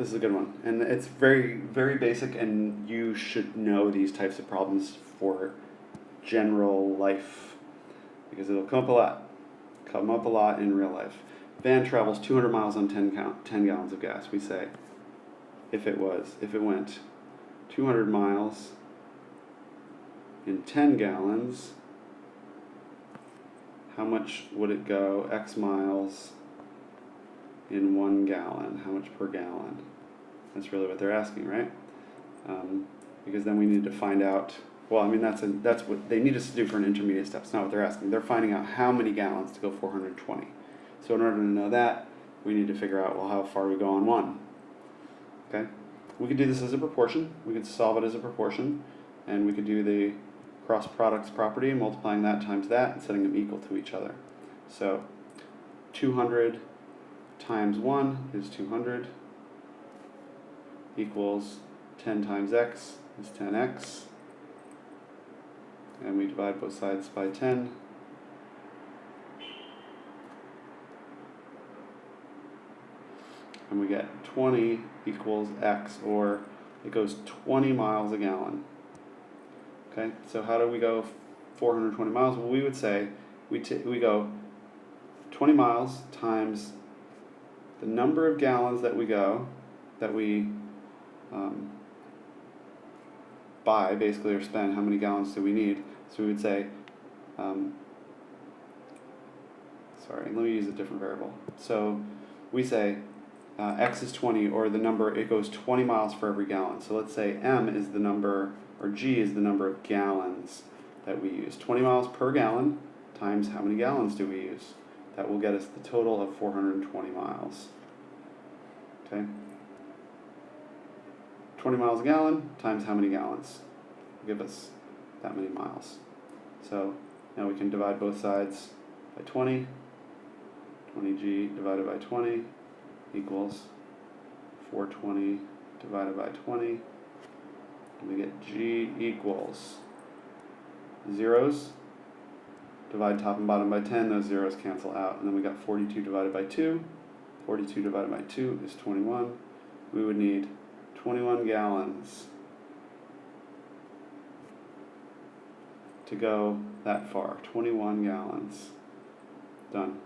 This is a good one, and it's very, very basic, and you should know these types of problems for general life, because it'll come up a lot in real life. Van travels 200 miles on 10 gallons of gas. We say, if it went 200 miles in 10 gallons, how much would it go X miles in 1 gallon? How much per gallon? That's really what they're asking, right? Because then we need to find out, well, I mean, that's what they need us to do for an intermediate step. It's not what they're asking. They're finding out how many gallons to go 420. So in order to know that, we need to figure out, well, how far we go on one. Okay? We could do this as a proportion. We could solve it as a proportion, and we could do the cross products property, multiplying that times that, and setting them equal to each other. So 200 times 1 is 200 equals 10 times x is 10x. And we divide both sides by 10. And we get 20 equals x, or it goes 20 miles a gallon. Okay, so how do we go 420 miles? Well, we would say we go 20 miles times the number of gallons that we buy, basically, or spend. How many gallons do we need? So we would say, sorry, let me use a different variable. So we say x is 20, or the number, it goes 20 miles for every gallon. So let's say m is the number, or g is the number of gallons that we use. 20 miles per gallon times how many gallons do we use? That will get us the total of 420 miles. Okay? 20 miles a gallon times how many gallons will give us that many miles. So now we can divide both sides by 20. 20g divided by 20 equals 420 divided by 20. And we get g equals zeros. Divide top and bottom by 10, those zeros cancel out. And then we got 42 divided by 2. 42 divided by 2 is 21. We would need 21 gallons to go that far. 21 gallons. Done.